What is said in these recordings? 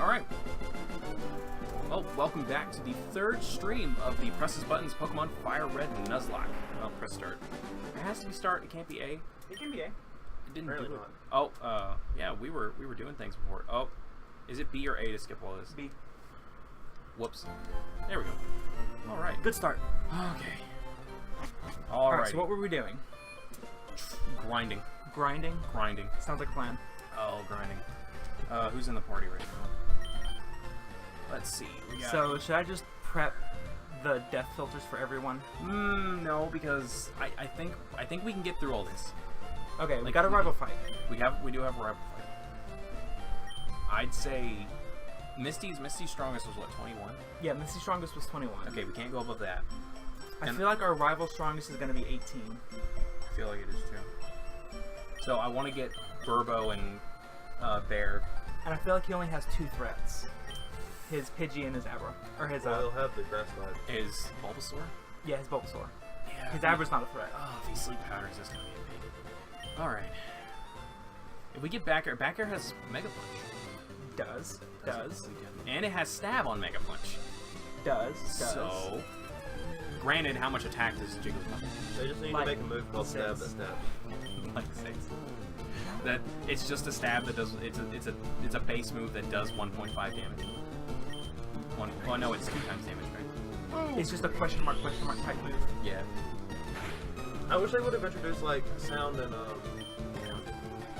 Alright. Well, welcome back to the third stream of the Presses Buttons Pokemon FireRed Nuzlocke. Well, press start. It has to be start, it can't be A. It can be A. It didn't Really do it. not. Oh, yeah, we were doing things before. Oh, is it B or A to skip all this? B. Whoops. There we go. Alright. Good start. Okay. Alright, so what were we doing? Grinding. Grinding? Grinding. Sounds like a plan. Oh, grinding. Who's in the party right now? Let's see. So, should I just prep the death filters for everyone? No, because I think we can get through all this. Okay, we got a rival fight. We do have a rival fight. I'd say Misty's strongest was what, 21? Yeah, Misty's strongest was 21. Okay, we can't go above that. I feel like our rival strongest is going to be 18. I feel like it is too. So I want to get Burbo and Bear. And I feel like he only has 2 threats. His Pidgey and his Abra. Or his, he'll have the grass type. His Bulbasaur? Yeah, his Bulbasaur. Yeah. His Abra's not a threat. Oh, if he sleep powders, that's gonna be a big. Alright. If we get back air has Mega Punch. Does. And it has Stab on Mega Punch. Does. So, granted, how much attack does Jigglypuff? They just need to make a move called Stab that stabs. Like 6. That it's just a stab that does. It's a base move that does 1.5 damage. Oh no, it's 2 times damage, right? It's just a question mark type move. Yeah. I wish they would have introduced like sound and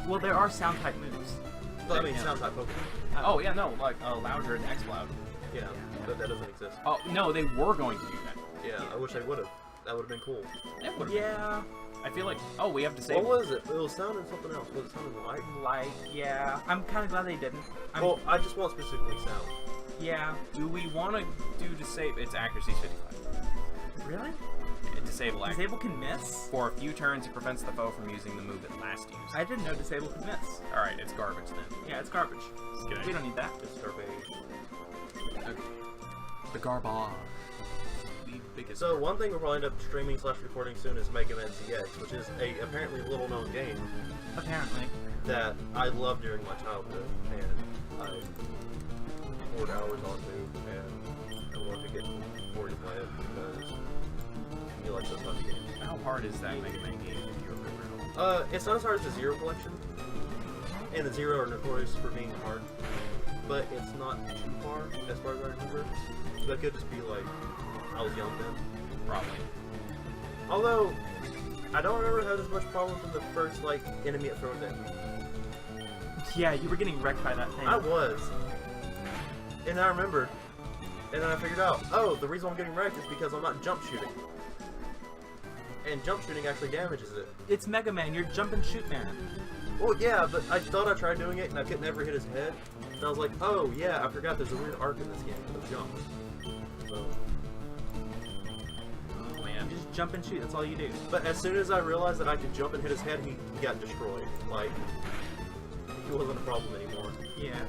Well, there are sound type moves. I mean sound type Pokemon. Oh yeah, no, like Louder and X-Cloud. Yeah, but that doesn't exist. Oh no, they were going to do that. Yeah, I wish they would have. That would have been cool. It would have. Yeah. I feel like we have to say. What was it? It was sound and something else. Was it sound and light? Light, yeah. I'm kind of glad they didn't. Well, I just want specifically sound. Yeah. Do we want to do disable? Its accuracy is 55. Really? Disable accuracy. Disable can miss? For a few turns, it prevents the foe from using the move it last used. I didn't know disable could miss. Alright, it's garbage then. Yeah, it's garbage. We don't need that. It's garbage. Okay. The garbage. The biggest. So one thing we'll probably end up streaming / recording soon is Mega Man ZX, which is a apparently little known game. Apparently. That I loved during my childhood, and I poured hours onto, and I wanted to get bored to play it because he likes those type of games. How hard is that Mega Man game if you remember? It's not as hard as the Zero Collection, and the Zero are notorious for being hard, but it's not too far as I remember. That could just be like, I was young then. Probably. Although, I don't remember having as much problem from the first, like, enemy it throws at me. Yeah, you were getting wrecked by that thing. I was. And I remembered. And then I figured out, oh, the reason I'm getting wrecked is because I'm not jump shooting. And jump shooting actually damages it. It's Mega Man, you're jump and shoot man. Well, yeah, but I thought I tried doing it and I could never hit his head. And I was like, oh, yeah, I forgot there's a weird arc in this game for the jump. So... Oh man. You just jump and shoot, that's all you do. But as soon as I realized that I could jump and hit his head, he got destroyed. Like, he wasn't a problem anymore. Yeah.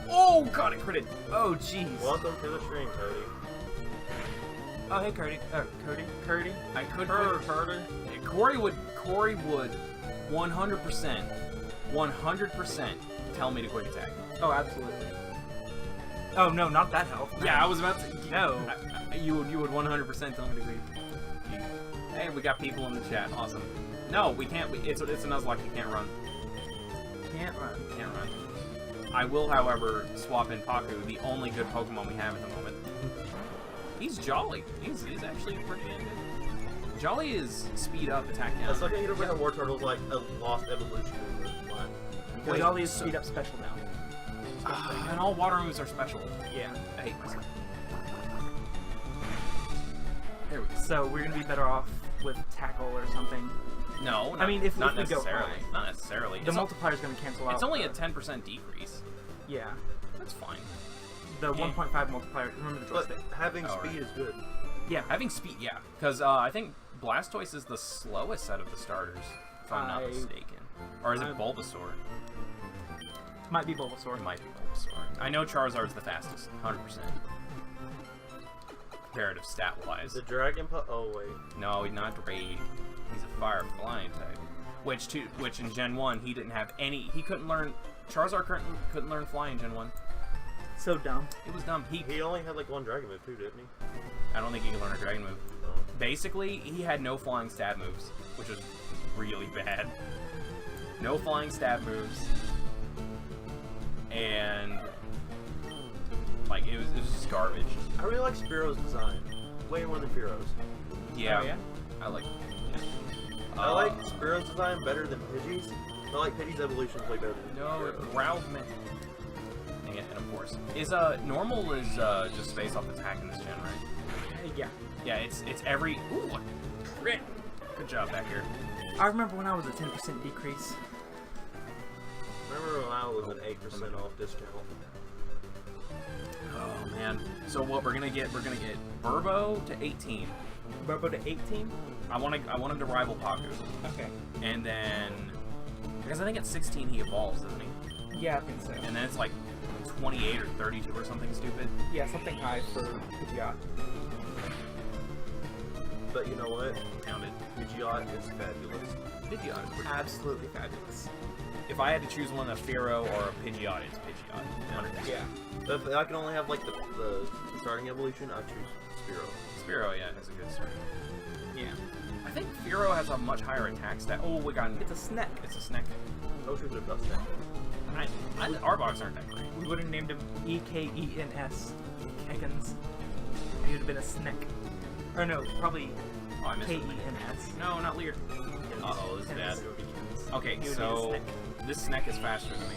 Oh god, it critted. Oh jeez. Welcome to the stream, Cody. Oh hey Cody. Cody. I could Cody. Corey would 100% tell me to quick attack. Oh absolutely. Oh no, not that health. Yeah, I was about to. No. You would 100% tell me to quick. Hey, we got people in the chat. Awesome. No, we can't. It's a Nuzlocke. You can't run. Can't run. Can't run. I will, however, swap in Paku, the only good Pokemon we have at the moment. He's Jolly. He's actually pretty good. Jolly is speed up, attack down. It's like I need to bring a War Turtle's like a lost evolution in the line. Well, Jolly is speed up special now. And all water moves are special. Yeah. I hate myself. There we go. So we're gonna be better off with tackle or something. No, I mean, if not we go necessarily. high. Not necessarily. The multiplyer's gonna cancel out. It's only a 10% decrease. Yeah. That's fine. The 1.5 multiplier. Remember the But joystick. having Oh, speed right. is good. Yeah. Having speed, yeah. Because I think Blastoise is the slowest set of the starters, if I'm not mistaken. Or is it Bulbasaur? Might be Bulbasaur. It might be Bulbasaur. I know Charizard's the fastest, 100%. Comparative stat-wise. The Dragon Oh, wait. No, he's not Raid. He's a Fire Flying type. which in Gen 1 he didn't have any. He couldn't learn. Charizard couldn't learn Fly in Gen 1. So dumb. It was dumb. He only had like one dragon move too, didn't he? I don't think he could learn a Dragon move. No. Basically, he had no flying stab moves, which was really bad. No flying stab moves, and like it was just garbage. I really like Spearo's design. Way more than Fearo's. Yeah, Oh, yeah? I like. I like Spearo's design better than Pidgey's. I like Pidgey's evolution is way better than No, Spearo's. Growlithe. And of course, is normal is just space off attack in this gen, right? Yeah. Yeah, it's every. Ooh, crit. Good job back here. I remember when I was a 10% decrease. Remember when I was an 8% off discount? Oh man. So what we're gonna get? We're gonna get Burbo to 18. Burbo to 18? I want him to rival Paku, Okay. and then because I think at 16 he evolves, doesn't he? Yeah, I think so. And then it's like 28 or 32 or something stupid. Yeah, something high for Pidgeot. But you know what? Counted. Pidgeot is fabulous. Pidgeot is pretty. Absolutely fabulous. If I had to choose one, a Fearow or a Pidgeot, it's Pidgeot. 100%. Yeah. But if I can only have like the starting evolution, I choose Spearow. Spearow, yeah, has a good start. Yeah. I think Fearow has a much higher attack stat. Oh, we got It's a snack. It's a snack. Those are the best things. Arbok aren't that great. We would have named him E-K-E-N-S. Ekans. He would have been a snack. Or no, probably Oh, I missed it. K-E-N-S. No, not Lear. Uh-oh, this is bad. Okay, He would be so a snack. this snack is faster than me.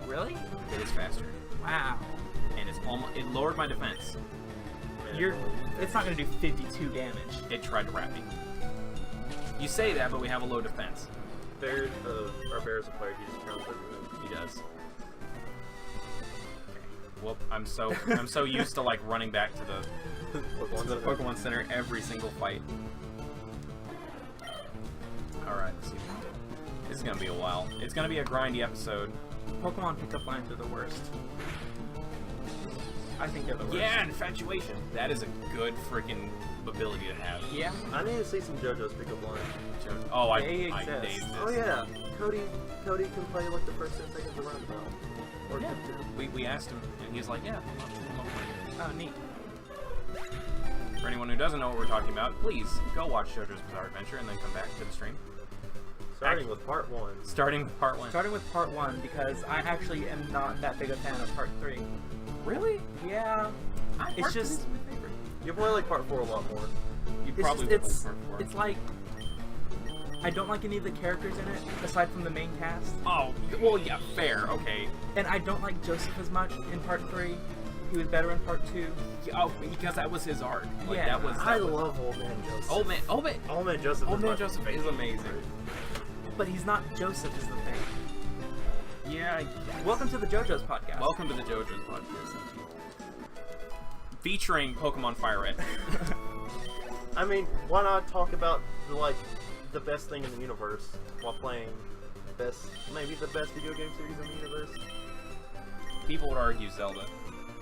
Really? It is faster. Wow. And it lowered my defense. It's not going to do 52 damage. It tried to wrap me. You say that, but we have a low defense. Our bear's a player, he just counts every move. He does. Okay. Well, I'm so used to like running back to the Pokemon Center every single fight. Alright, let's see. This is gonna be a while. It's gonna be a grindy episode. Pokemon pickup lines are the worst. I think they're the worst. Yeah, infatuation. That is a good freaking ability to have. Yeah? I need to see some JoJo's pickup line. Oh, I They named exist. this. Oh yeah, Cody can play like the first 10 seconds of Roundabout. Or Yeah. two. We asked him, and he's like, yeah, I'm up for it. Oh, neat. For anyone who doesn't know what we're talking about, please go watch JoJo's Bizarre Adventure and then come back to the stream. Starting with part 1. Starting with part 1. Starting with part 1, because I actually am not that big a fan of part 3. Really? Yeah. It's just... my favorite. You probably like part 4 a lot more. You It's probably just, would it's, like part 4. it's like... I don't like any of the characters in it, aside from the main cast. Oh, well, yeah, fair, okay. And I don't like Joseph as much in part 3. He was better in part 2. Oh, because that was his art. Like, Yeah, that was. I love Old Man Joseph. Old man Joseph. Old is Man my Joseph favorite. is amazing. But he's not Joseph is the thing. Yeah. Welcome to the JoJo's podcast. Welcome to the JoJo's podcast. Featuring Pokemon FireRed. I mean, why not talk about the best thing in the universe while playing maybe the best video game series in the universe? People would argue Zelda.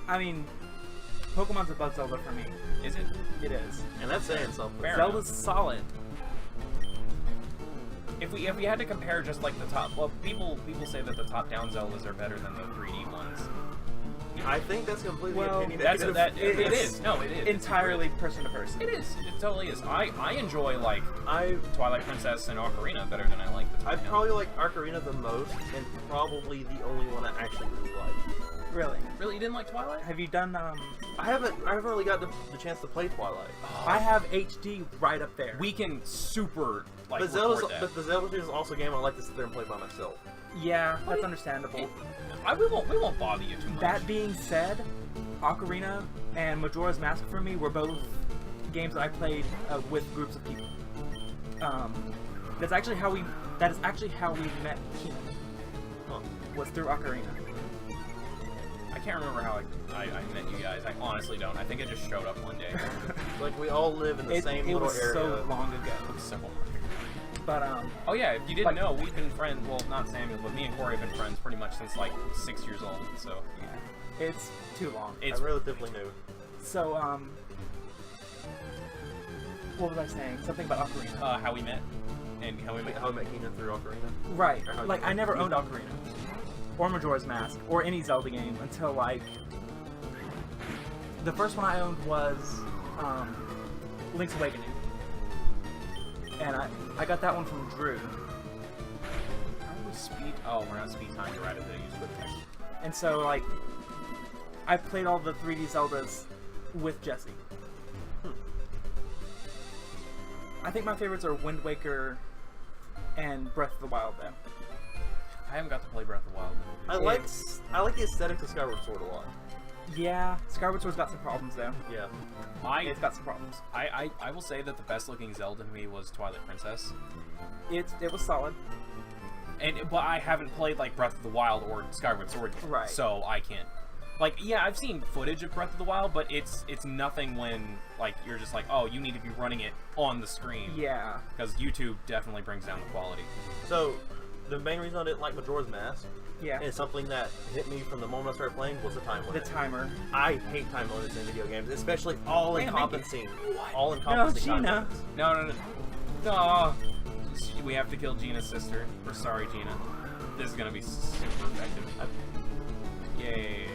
I mean, Pokemon's above Zelda for me. Is it? It is. And that's saying something. Fair Zelda's solid. If we had to compare just like the top, well, people say that the top-down Zeldas are better than the 3D ones. I think that's completely Well, opinionated. It is. No, it is. Entirely person to person. It is. It totally is. I enjoy like Twilight Princess and Ocarina better than I like the I top-down. probably like Ocarina the most, and probably the only one I actually really like. Really? Really, you didn't like Twilight? Have you done, I haven't really got the chance to play Twilight. I have HD right up there. We can super like But record that. but the Zelda series is also a game I like to sit there and play by myself. Yeah, that's understandable. We won't bother you too much. That being said, Ocarina and Majora's Mask for me were both games that I played with groups of people. That is actually how we met Keenan. Huh. Was through Ocarina. I can't remember how I met you guys. I honestly don't. I think I just showed up one day. Like we all live in the same it little was area. so long ago. So But oh yeah, if you didn't know, we've been friends. Well, not Samuel, but me and Corey have been friends pretty much since like 6 years old. So yeah, it's too long. it's I'm relatively new. So what was I saying? Something about Ocarina. how we met, And how we make How I Met Keenan through Ocarina. Right. Or how Like, you- I never owned Ocarina. Or Majora's Mask. Or any Zelda game until, like... The first one I owned was Link's Awakening. And I got that one from Drew. How do we speed? Oh, we're not speed time. You're right. I didn't use quick text. And so, like... I played all the 3D Zeldas with Jesse. I think my favorites are Wind Waker and Breath of the Wild, though. I haven't got to play Breath of the Wild. I like the aesthetics of Skyward Sword a lot. Yeah, Skyward Sword's got some problems, though. Yeah. It's got some problems. I will say that the best looking Zelda to me was Twilight Princess. It was solid. But I haven't played like Breath of the Wild or Skyward Sword, Right. so I can't. Like, yeah, I've seen footage of Breath of the Wild, but it's nothing when like you're just like, oh, you need to be running it on the screen. Yeah. Because YouTube definitely brings down the quality. So, the main reason I didn't like Majora's Mask, Yeah. and something that hit me from the moment I started playing, was the time The limit. timer. I hate time limits in video games, especially all-encompassing. What? All-encompassing time Gina. limits. No. No. We have to kill Gina's sister. We're sorry, Gina. This is gonna be super effective. Yay.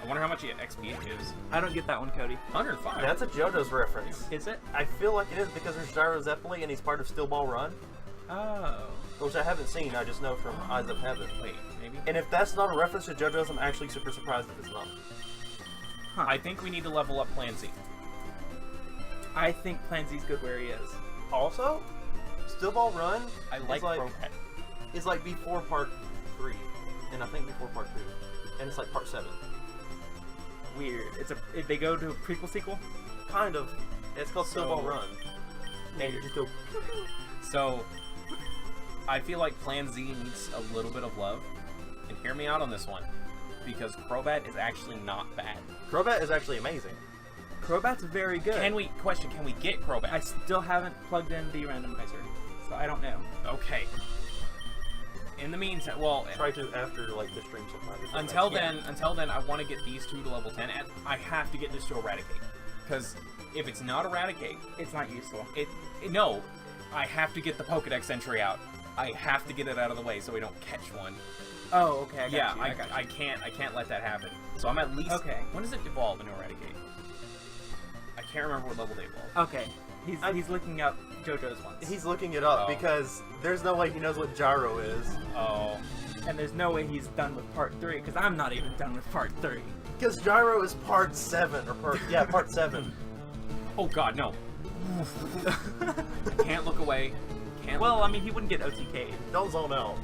I wonder how much XP it gives. I don't get that one, Cody. 105. That's a JoJo's reference. Is it? I feel like it is because there's Gyro Zeppeli and he's part of Steel Ball Run, Oh. which I haven't seen, I just know from Eyes of Heaven. Wait, maybe? And if that's not a reference to JoJo's, I'm actually super surprised if it's not. Huh. I think we need to level up Plan Z. I think Plan Z's good where he is. Also, Steel Ball Run I like Crobat. is like before part 3, and I think before part 2, and it's like part 7. Weird. They go to a prequel sequel? Kind of. It's called Steel Ball So- Run. And you just go. So, I feel like Plan Z needs a little bit of love. And hear me out on this one. Because Crobat is actually not bad. Crobat is actually amazing. Crobat's very good. Can we get Crobat? I still haven't plugged in the randomizer, so I don't know. Okay. In the meantime, well, Try to after like the stream sometime. until then, I want to get these two to level 10, and I have to get this to Eradicate. Because if it's not Eradicate, It's not useful. no, I have to get the Pokedex entry out. I have to get it out of the way so we don't catch one. Oh, okay. I got Yeah, you. I got you. I can't let that happen. So I'm at least. Okay. When does it evolve into Eradicate? I can't remember what level they evolve. Okay. He's looking up JoJo's ones. He's looking it up Oh. because there's no way he knows what Gyro is. Oh. And there's no way he's done with part 3, because I'm not even done with part 3. Because Gyro is part 7 or part 7. Oh God, no. Can't look away. Can't. Well, I mean, he wouldn't get OTK'd. Don't zone out.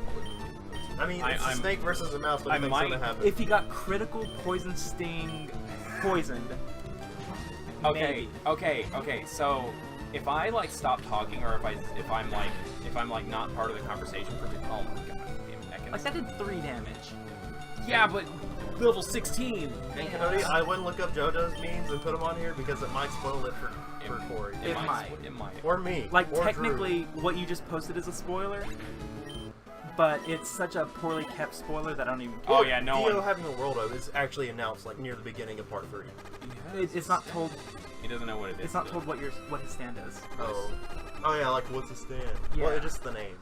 I mean, it's a I'm- snake versus a mouse. What do I you think's might- gonna happen? If he got critical poison sting poisoned, Okay, maybe. okay. So if I like stop talking, or if I'm like not part of the conversation for the oh my God, damn Like, mechanism. that did 3 damage. Yeah, but level 16. And Cody, I wouldn't look up JoJo's memes and put them on here because it might spoil it for Corey. It might. It might. Or me. Like, or technically, what you just posted is a spoiler, but it's such a poorly kept spoiler that I don't even... Oh yeah, no Dio one. having a world of is actually announced like near the beginning of part 3. It's not told. He doesn't know what it is. It's not told what his stand is. Oh. Oh yeah, like what's the stand? Yeah. Well, it's just the name.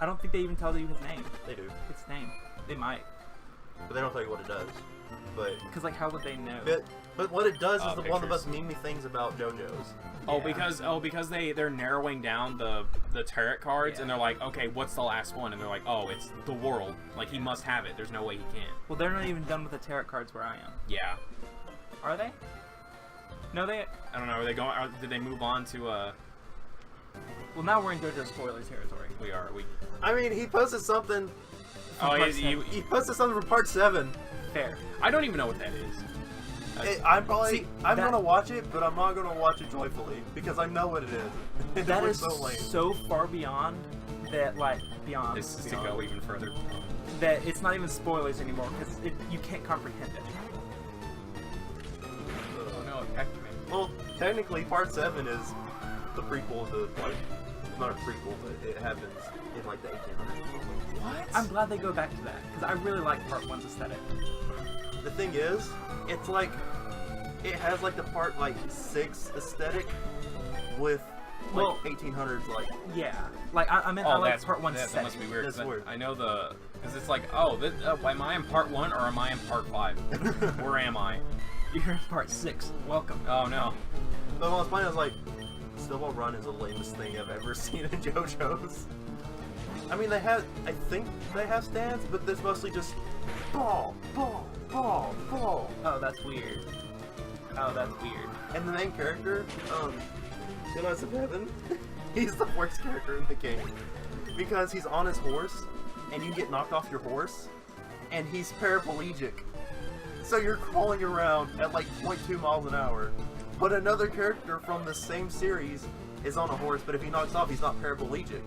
I don't think they even tell you his name. They do. Its name. They might. But they don't tell you what it does. But Because, like, how would they know? but what it does is the one of Pictures. us memey things about JoJo's. Because they're narrowing down the tarot cards, and Yeah. they're like, okay, what's the last one? And they're like, oh, it's the world. Like, he must have it. There's no way he can't. Well, they're not even done with the tarot cards where I am. Yeah. Are they? No, they... I don't know. Are they going? Did they move on to Well, now we're in JoJo spoiler territory. We are. We. I mean, he posted something. Oh, part he, seven. He posted something from part 7. Fair. I don't even know what that is. I'm See, I'm that- gonna watch it, but I'm not gonna watch it joyfully because I know what it is. That It is was so lame. so far beyond that, like, beyond. This is to beyond, go even further. that it's not even spoilers anymore, because you can't comprehend it. Oh no, it pecked me. Well, technically, part 7 is the prequel to like, not a prequel, but it happens in like the 1800s. or something. What? I'm glad they go back to that, because I really like part 1's aesthetic. The thing is, it's like it has like the part like 6 aesthetic with Well- 1800s, like Yeah. Like I meant I like that's part one that setting. must be weird. That's 'Cause weird. I know because it's like, oh, am I in part 1 or am I in part 5? Where am I? You're in part 6. Welcome. Oh no. But when I was playing, I was like, Snowball Run is the lamest thing I've ever seen in JoJo's. I mean, I think they have stands, but there's mostly just ball, ball, ball, ball. Oh, that's weird. Oh, that's weird. And the main character, Goodness of Heaven, he's the worst character in the game. Because he's on his horse, and you get knocked off your horse, and he's paraplegic. So you're crawling around at like 0.2 miles an hour. But another character from the same series is on a horse, but if he knocks off, he's not paraplegic.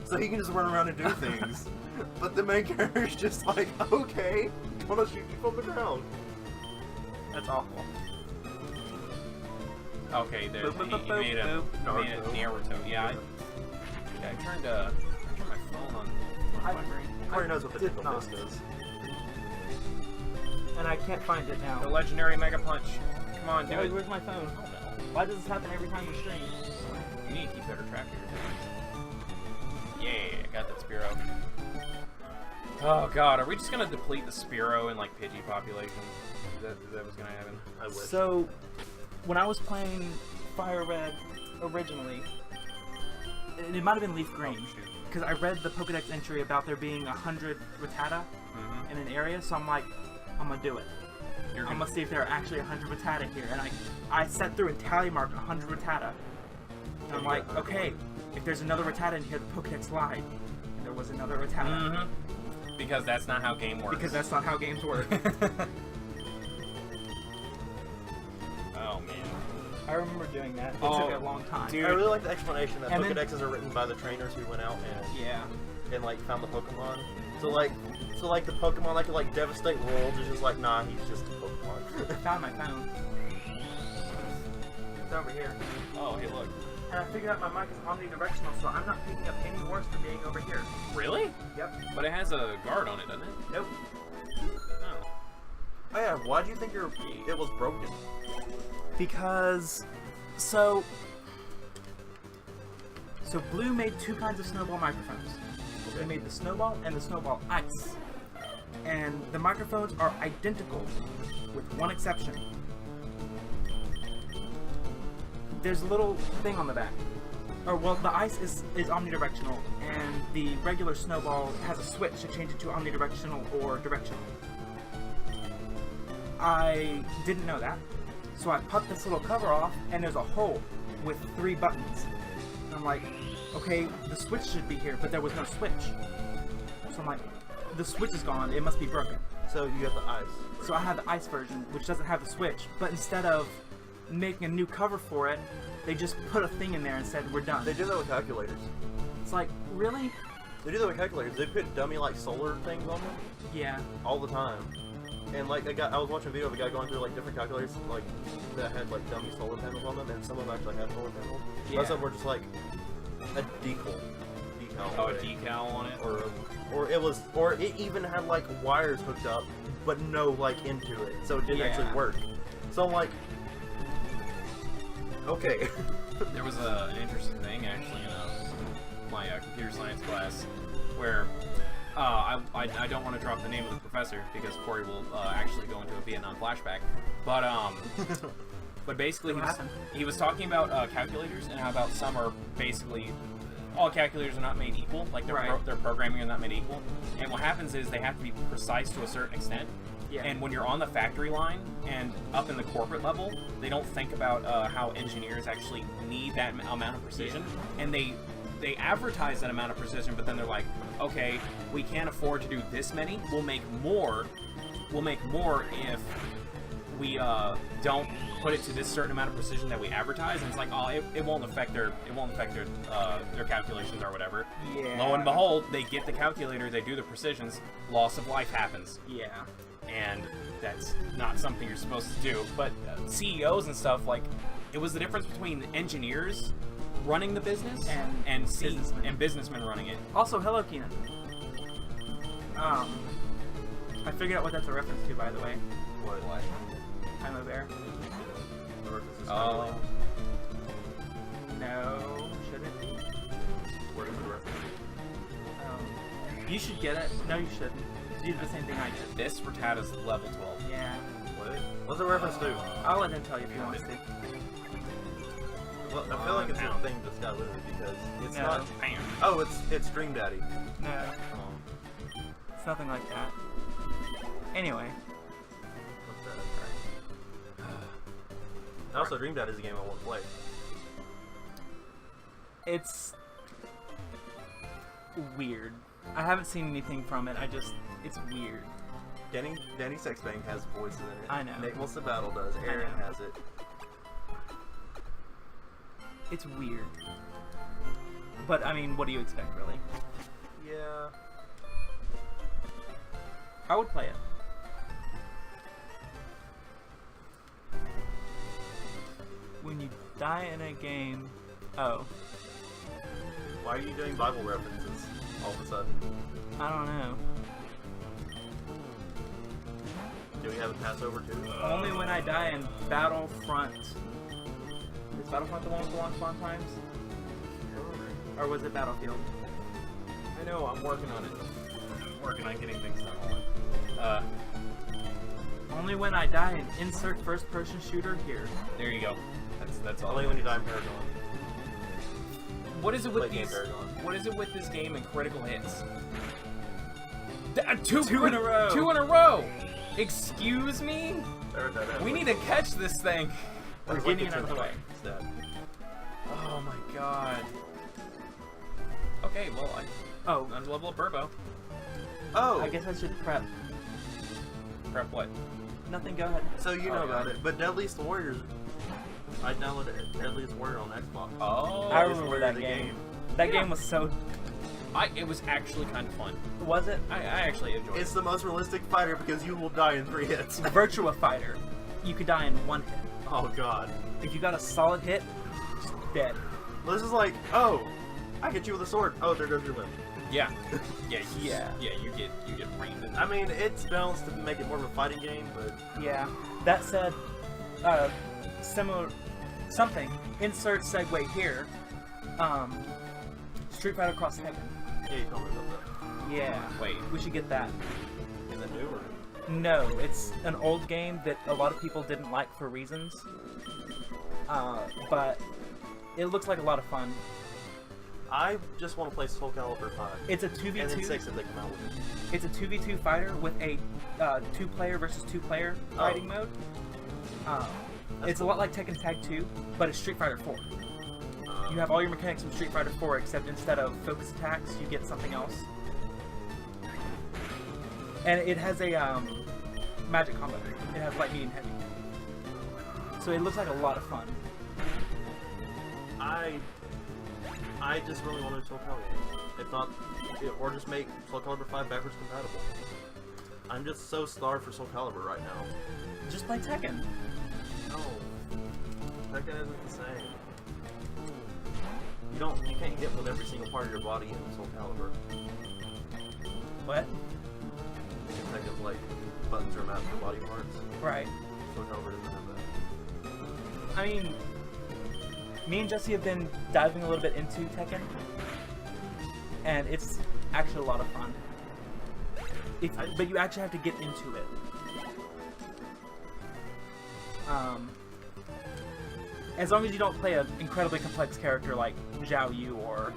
So he can just run around and do things. But the main character's just like, okay, I'm gonna shoot you from the ground. That's awful. Okay, there. Boop, boop, He boop, made a Naruto. Naruto. Yeah, I turned my phone on. I Corey knows what the did typical not. disc is. And I can't find it The now. legendary Mega Punch. Come on, do Wait, it. where's my phone? Oh, no. Why does this happen every time we stream? You need to keep better track of your things. Yeah, I got that Spearow. Oh god, are we just gonna deplete the Spearow and like Pidgey population? Is that what's gonna happen? I wish. So, when I was playing FireRed originally, it might have been Leaf Green, Oh, shoot. because I read the Pokedex entry about there being 100 Rattata Mm-hmm. in an area, so I'm like, I'm gonna do it. You're I'm gonna gonna see if there are actually 100 Rattata here, and I sat through and tally marked 100 Rattata. And I'm you like, got 100. okay, if there's another Rattata in here, the Pokedex lied. And there was another Rattata. Mm-hmm. Because that's not how game works. Because that's not how games work. Oh man. I remember doing that. It Oh, took a long time. dude. I really like the explanation that And then- Pokedexes are written by the trainers who went out Yeah. and like found the Pokemon. So like the Pokemon that could like devastate worlds is just like, nah, he's just a I Pokemon. found my phone. It's over here. Oh, hey, look. And I figured out my mic is omnidirectional, so I'm not picking up any worse than being over here. Really? Yep. But it has a guard on it, doesn't it? Nope. Oh. Oh yeah, why do you think it was broken? Because, so Blue made two kinds of Snowball microphones. They made the Snowball and the Snowball Ice. And the microphones are identical, with one exception. There's a little thing on the back. Or, well, the Ice is omnidirectional, and the regular Snowball has a switch to change it to omnidirectional or directional. I didn't know that. So I popped this little cover off, and there's a hole with 3 buttons. And I'm like, okay, the switch should be here, but there was no switch. So I'm like, the switch is gone, it must be broken. So you got the ice. So I had the Ice version, which doesn't have the switch, but instead of making a new cover for it, they just put a thing in there and said, we're done. They do that with calculators. It's like, really? They do that with calculators. They put dummy like solar things on them Yeah. all the time. And like I was watching a video of a guy going through like different calculators like that had like dummy solar panels on them, and some of them actually had solar panels. Yeah. Most of them were just like a decal. Oh, a decal on it? Or it even had like wires hooked up, but no like into it, so it didn't Yeah. actually work. So I'm like, okay. There was an interesting thing actually in my computer science class where I don't want to drop the name of the professor because Corey will actually go into a Vietnam flashback, but basically What happened? he was talking about calculators and how about some are basically all calculators are not made equal, like their Right. their programming are not made equal, and what happens is they have to be precise to a certain extent. Yeah. And when you're on the factory line and up in the corporate level, they don't think about how engineers actually need that amount of precision, and they advertise that amount of precision, but then they're like, okay, we can't afford to do this many. We'll make more. We'll make more if we don't put it to this certain amount of precision that we advertise. And it's like, oh, it won't affect their calculations or whatever. Yeah. Lo and behold, they get the calculator, they do the precisions, loss of life happens. Yeah. And that's not something you're supposed to do. But CEOs and stuff, like, it was the difference between engineers running the business and businessmen running it. Also, hello, Keenan. I figured out what that's a reference to, by the way. What? I'm a bear. Oh. No What is the reference? You should get it. No, you shouldn't. You did the same thing I did. This Rattata's level 12. Yeah. What? What's the reference to? I'll let him tell you if he wants to. Well, I feel like it's a thing just got literally because it's No. not. Oh, it's Dream Daddy. No, Oh, it's nothing like that. Anyway, what's that? Also, Dream Daddy is a game I want to play. it's weird. I haven't seen anything from it. It's weird. Danny Sexbang has voices in it. I know. Nate Wants to Battle does. Aaron know. has it. It's weird. But, I mean, what do you expect, really? Yeah. I would play it. When you die in a game... Oh. Why are you doing Bible references all of a sudden? I don't know. Do we have a Passover too? Only when I die in Battlefront... Is Battlefront the one with the launch spawn times? Or was it Battlefield? I know, I'm working on it. I'm working on getting things done. Hold on. Only when I die in insert first-person shooter here. There you go. That's all. Only when you die in Paragon. What is it with Play game these? Paragon. What is it with this game and critical hits? Two in a row. 2 in a row. Excuse me? That We need to catch this thing. We're getting it out of the way. Instead. Oh my god. Okay, well, Oh, I'm level up Burbo. Oh! I guess I should prep. Prep what? Nothing, go ahead. So you Oh, know yeah. about it, but Deadliest Warriors, I downloaded Deadliest Warrior on Xbox. Oh, I Deadliest remember Warrior, that the game. That Yeah. game was so... it was actually kind of fun. Was it? I actually enjoyed It's it. the most realistic fighter because you will die in 3 hits. Virtua Fighter. You could die in 1 hit. Oh god. If you got a solid hit, just dead. Well, this is like, oh, I hit you with a sword. Oh, there goes your limb. Yeah. Yeah. Yeah. Yeah. You get rained in. I mean, it's balanced to make it more of a fighting game, but Yeah. That said, similar... Something. Insert segue here. Street Fighter Cross Tekken. yeah, you told me about that. Yeah. Wait. We should get that. Is it new or? No, it's an old game that a lot of people didn't like for reasons. But it looks like a lot of fun. I just want to play Soul Calibur 5. It's a And then 2v2. 6 if they come out with it. It's a 2v2 fighter with a 2-player versus 2-player fighting mode. It's a lot like Tekken Tag 2, but it's Street Fighter 4. You have all your mechanics from Street Fighter 4, except instead of focus attacks, you get something else. And it has a magic combo. It has light, medium, heavy. So it looks like a lot of fun. I just really wanted Soul Calibur. If not, or just make Soul Calibur 5 backwards compatible. I'm just so starved for Soul Calibur right now. Just play Tekken. No, Tekken isn't the same. You can't hit with every single part of your body in Soul Calibur. What? Tekken's like buttons are mapped to body parts. Right. Soul Calibur doesn't have that. I mean, me and Jesse have been diving a little bit into Tekken, and it's actually a lot of fun. But you actually have to get into it. As long as you don't play an incredibly complex character like Zhao Yu or...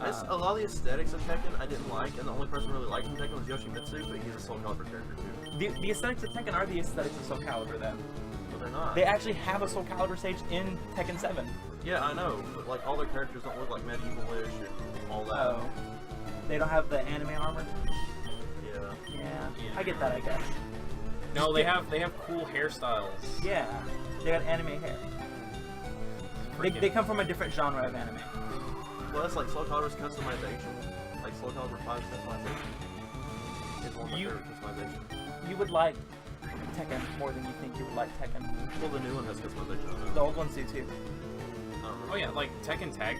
A lot of the aesthetics of Tekken I didn't like, and the only person who really liked in Tekken was Yoshimitsu, but he's a Soul Calibur character too. The aesthetics of Tekken are the aesthetics of Soul Calibur, then. But they're not. They actually have a Soul Calibur stage in Tekken 7. Yeah, I know, but like all their characters don't look like medieval-ish and all that. Oh. They don't have the anime armor? Yeah. Yeah, I get that, I guess. No, they have cool hairstyles. Yeah, they got anime hair. They come from a different genre of anime. Well, that's like Soul Calibur's customization. Like Soul Calibur 5's customization. It's one of my You- favorite customizations. You would like Tekken more than you think you would like Tekken. Well, the new one has customization on The it. old ones do too. Oh yeah, like Tekken Tag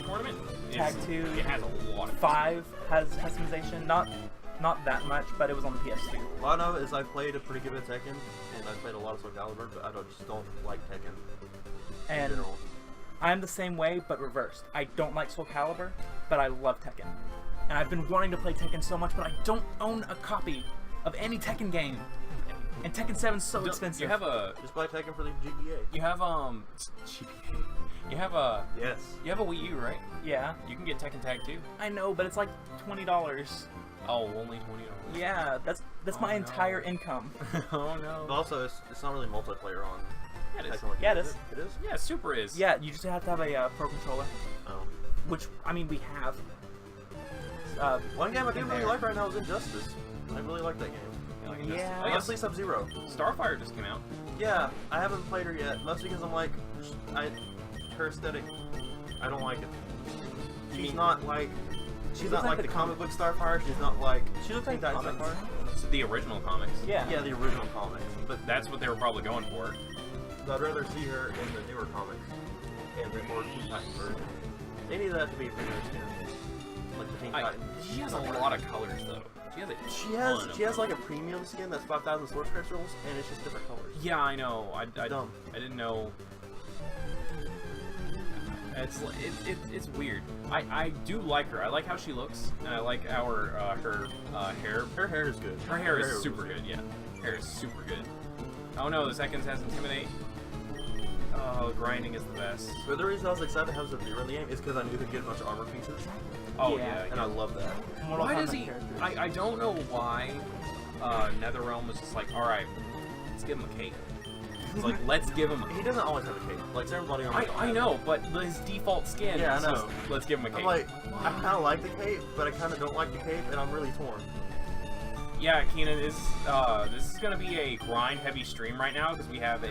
Tournament. Tag 2. It has a lot of 5 has customization, not that much, but it was on the PS2. What I know is I played a pretty good bit of Tekken, and I played a lot of Soul Calibur, but I just don't like Tekken in And general. I'm the same way, but reversed. I don't like Soul Calibur, but I love Tekken. And I've been wanting to play Tekken so much, but I don't own a copy of any Tekken game. And Tekken 7's so expensive. You have a... Just buy Tekken for the GBA. You have, GBA. You have a... Yes. You have a Wii U, right? Yeah. You can get Tekken Tag too. I know, but it's like $20. Oh, only $20. Yeah, that's my entire income. Oh no. But also, it's not really multiplayer on. Yeah, it is. Tekken like Yeah, it is. It is? Yeah, Super is. Yeah, you just have to have a pro controller, Oh. which, I mean, we have. One game I do in really there. like right now is Injustice. I really like that game. Like Yeah. Oh, Honestly, Sub-Zero. Starfire just came out. Yeah, I haven't played her yet, mostly because I'm like, her aesthetic, I don't like it. She's not like the comic book Starfire. She's not like She looks like Teen comics. Starfire. It's the original comics. Yeah. Yeah, the original comics. But That's what they were probably going for. I'd rather see her in the newer comics and the more Teen Titans version. They need that to be pretty much like the Teen Titans. She has a lot of colors though. She has a ton of She has like a premium skin that's 5,000 source crystals, and it's just different colors. Yeah, I know. I Dumb. didn't know. It's weird. I do like her. I like how she looks, and I like our her hair. Her hair is good. Her hair is super good. Yeah, hair is super good. Oh no, the seconds has Intimidate. Oh, grinding is the best. But the reason I was excited to have Sub-Zero in the game is because I knew he'd get a bunch of armor pieces, Oh Yeah. yeah, and I love that. Mortal Why Kombat does he? characters. I don't know why. NetherRealm was just like, all right, let's give him a cape. It's like, let's give him. He doesn't always have a cape. Like Sarah Bloody Armor. I know, but his default skin. Yeah, I is know. just, let's give him a cape. I'm like, I kind of like the cape, but I kind of don't like the cape, and I'm really torn. Yeah, Keenan, this is gonna be a grind heavy stream right now because we have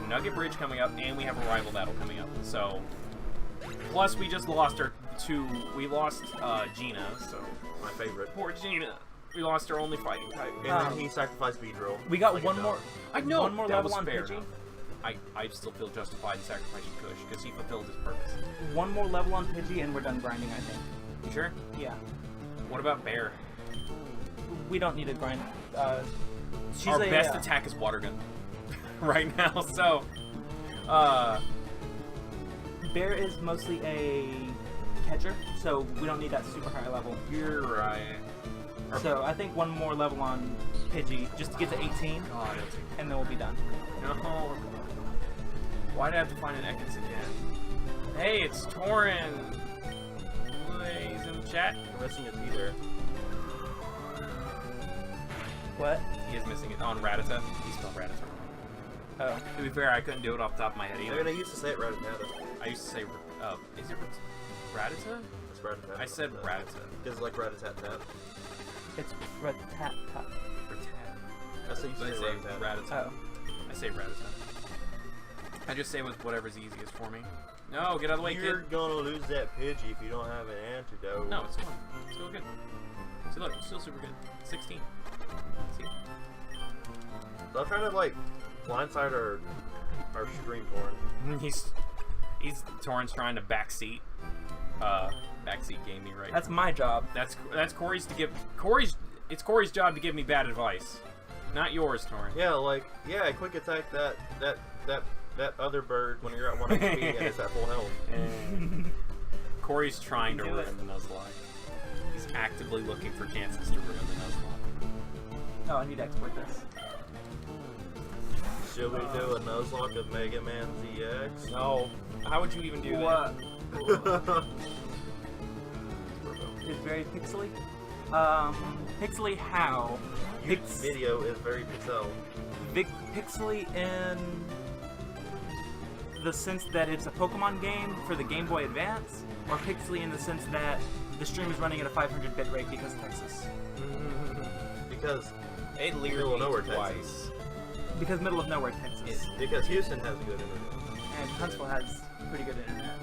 Nugget Bridge coming up and we have a rival battle coming up. So, plus we just lost Gina, so My favorite. poor Gina. We lost our only fighting type. And then he sacrificed Beedrill. We got Like one a more. dog. I know One more that level was on fair Pidgey. enough. I still feel justified in sacrificing Kush because he fulfilled his purpose. One more level on Pidgey, and we're done grinding. I think. You sure? Yeah. What about Bear? We don't need to grind. She's Our a, best attack is Water Gun right now. So, Bear is mostly a catcher, so we don't need that super high level. you're right. So I think one more level on Pidgey, just to get to 18, God, it'll take and then we'll be done. No. Why'd I have to find an Ekans again? Hey, it's Torin! He's in the chat. You're missing a T there. What? He is missing it on Rattata. He spelled Rattata. Oh. To be fair, I couldn't do it off the top of my head I either. mean, I used to say it Rattata. I used to say, is it Rattata? It's Rattata. I said Rattata. It's like Rat-a-tat-tat. It's rat-tat-tat. I say you But I say say Rat-a-tat. Rattata. Oh. I say Rattata. I just say with whatever's easiest for me. No, get out of the way, You're kid. gonna lose that Pidgey if you don't have an antidote. No, it's fine. It's still good. See, look, it's still super good. 16. See? So I'm trying to like blindside our stream torn. He's Torrance trying to backseat game me right That's now. my job. That's Corey's to give it's Corey's job to give me bad advice, not yours, Torrance. Yeah, like quick attack that other bird when you're at 1 HP and it's at full health. And Corey's trying to Do ruin it. the Nuzlocke. He's actively looking for chances to ruin the Nuzlocke. Oh, I need to export this. Should we do a Nuzlocke of Mega Man ZX? No, how would you even do What? that? It's very pixely. Pixely how? Video is very pixel. Pixely in the sense that it's a Pokemon game for the Game Boy Advance, or pixely in the sense that the stream is running at a 500 bit rate because of Texas? Because It Middle literally of nowhere, twice. Texas. Because middle of nowhere, Texas. Because Houston has good internet. And Huntsville has pretty good internet.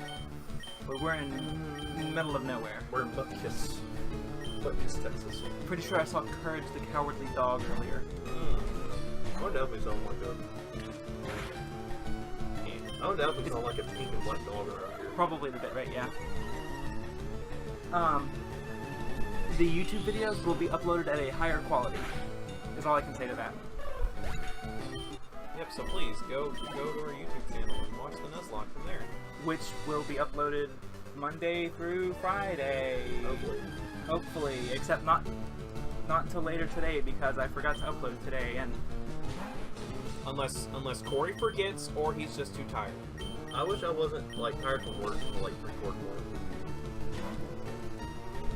But we're in middle of nowhere. We're in Butkus, Texas. Pretty sure I saw Courage the Cowardly Dog earlier. I would definitely sound like I would definitely sound like a pink and black dog around here. Probably the bit rate, yeah. The YouTube videos will be uploaded at a higher quality. Is all I can say to that. Yep, so please go to our YouTube channel and watch the Nuzlocke from there. which will be uploaded Monday through Friday. Hopefully, except not until later today because I forgot to upload today, and unless Corey forgets or he's just too tired. I wish I wasn't like tired from work to like record more.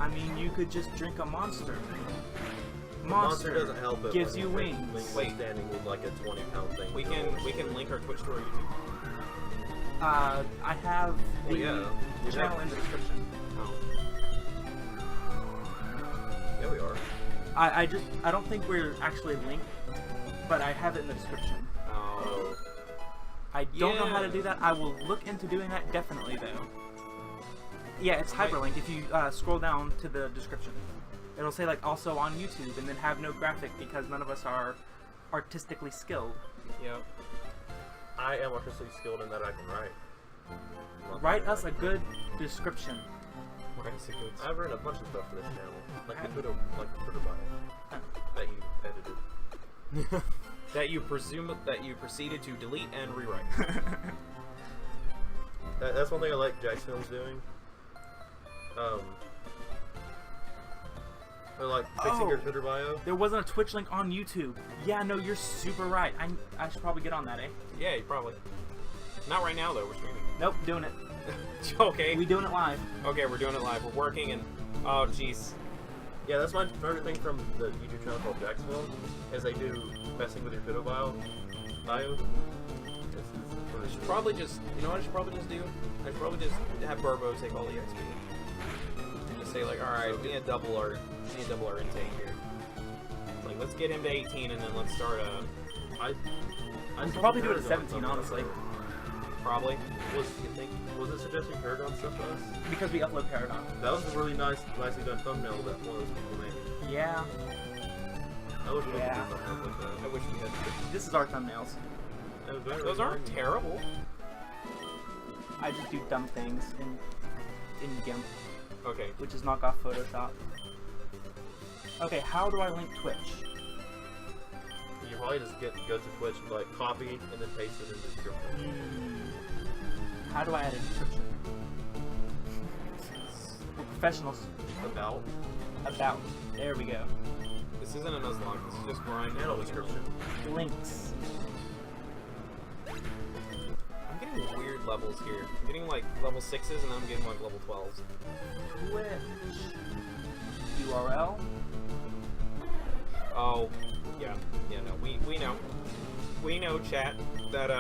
I mean, you could just drink a Monster. Monster doesn't help it. Gives you wings. Wait, standing with like a 20-pound thing. We can link our Twitch to our YouTube. I have the We channel in the description. Oh. Yeah, we are. I don't think we're actually linked, but I have it in the description. Oh. I don't know how to do that. I will look into doing that definitely though. Yeah, it's hyperlinked. If you scroll down to the description, it'll say like also on YouTube, and then have no graphic because none of us are artistically skilled. Yep. I am artistically skilled in that I can write. Write us a good description. I've written a bunch of stuff for this channel, like the Twitter bio that you edited. that you proceeded to delete and rewrite. That's one thing I like Jack's Films doing. Or like fixing your Twitter bio. There wasn't a Twitch link on YouTube. Yeah, no, you're super right. I should probably get on that, eh? Yeah, probably. Not right now though. We're streaming. Nope, doing it. Okay. We doing it live. Okay, we're doing it live. We're working and oh jeez. Yeah, that's my favorite thing from the YouTube channel called Jack's Film, is they do messing with your Twitter bio. I should probably just, you know what I should probably just do? I should probably just have Burbo take all the XP. And just say like, alright, we need to double our intake here. It's like, let's get him to 18 and then let's start I should probably do it at 17, honestly. Probably. Was it suggesting Paragon stuff to us? Because we upload Paragon. That was a really nicely done thumbnail that one of those people made. Yeah. I wish we could do thumbnails like that. I wish we had. This is our thumbnails. Those aren't terrible. I just do dumb things in GIMP. Okay. Which is knock off Photoshop. Okay, how do I link Twitch? You probably just go to Twitch and like copy and then paste it in the description. How do I add a description? We're professionals. About. There we go. This isn't a Nuzlocke, this is just grind Channel description. Links. I'm getting weird levels here. I'm getting like level 6s and I'm getting like level 12s. Twitch. URL. Oh, yeah, no, we know, chat, that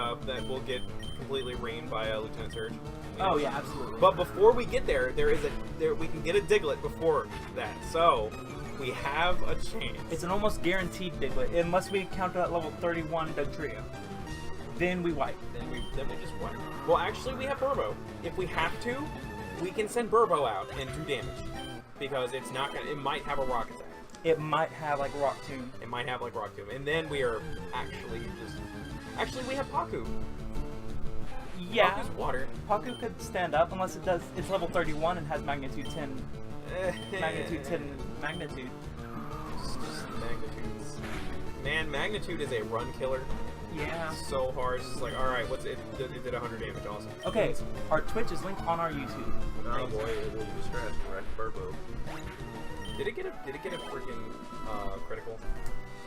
we'll get completely reamed by Lieutenant Surge. Oh yeah, absolutely. But before we get there, we can get a Diglett before that, so we have a chance. It's an almost guaranteed Diglett, unless we count that level 31 Dugtrio. Then we wipe. Then we just wipe. Well, actually, we have Burbo. If we have to, we can send Burbo out and do damage, because it's not gonna. It might have a rock attack. It might have like Rock Tomb. It might have like Rock Tomb, and then we are actually just. Actually, we have Paku. Yeah. Paku's water. Paku could stand up unless it does. It's level 31 and has magnitude 10. Magnitude 10 magnitude. Just magnitudes. Man, magnitude is a run killer. Yeah. It's so hard. It's just like, all right, what's it? It did 100 damage. Awesome. Okay, our Twitch is linked on our YouTube. Oh boy, it will use scratch right Burbo. Did it get a freaking critical?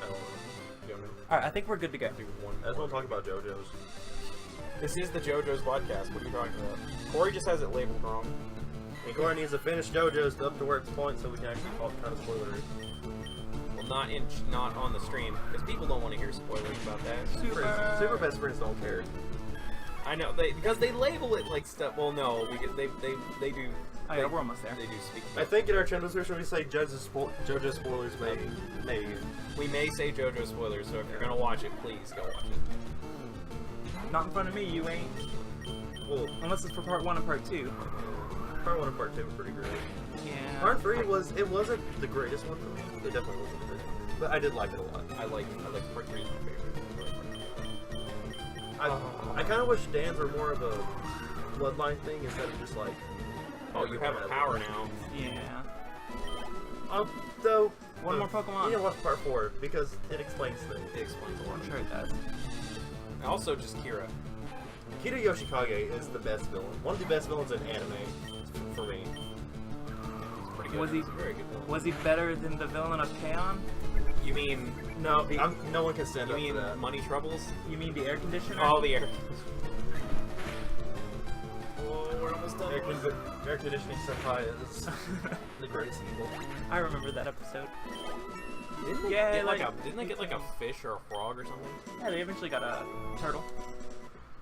I don't know. You don't know. All right, I think we're good to go. I just want to talk about JoJo's. This is the JoJo's podcast. What are you talking about? Corey just has it labeled wrong. And Corey needs to finish JoJo's up to where it's point so we can actually call it kind of spoilery. Well, not on the stream, because people don't want to hear spoilers about that. Super best friends don't care. I know because they label it like stuff. Well, no, they do. Oh yeah, we're almost there. They do speak. I think in our channel description we say JoJo spoilers may. We may say JoJo spoilers, so if you're gonna watch it, please go watch it. Not in front of me, you ain't. Well, unless it's for part 1 and part 2. Part 1 and part 2 were pretty great. Yeah. Part 3 wasn't the greatest one for me. It definitely wasn't good, but I did like it a lot. I like part 3 is my favorite. I kind of wish Dan's were more of a bloodline thing instead of just like. Oh, you have a power now. Yeah. Though. One more Pokemon. You know what's part 4 because it explains things. It explains a lot. I'm sure it does. Also, just Kira. Kira Yoshikage is the best villain. One of the best villains in anime, for me. It's pretty good. Was he- It's a very good villain. Was he better than the villain of K-On? You mean No, no one can stand you up mean to that. Money Troubles? You mean the air conditioner? Oh, the air. Oh, we're almost done. Air conditioning senpai is the greatest evil. I remember that episode. Didn't they Yeah, get like- didn't they get like a fish or a frog or something? Yeah, they eventually got a turtle.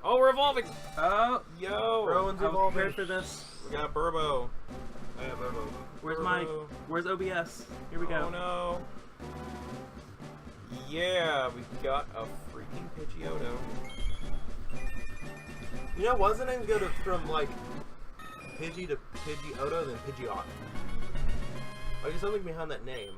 Oh, we're evolving! Oh, Yo! Rowan's I was evolving. prepared for this. We got Burbo. Where's Burbo. where's OBS? Here we go. Oh no. Yeah, we got a freaking Pidgeotto. You know, why does the name go from like Pidgey to Pidgeotto, then Pidgeot? Like, there's something behind that name.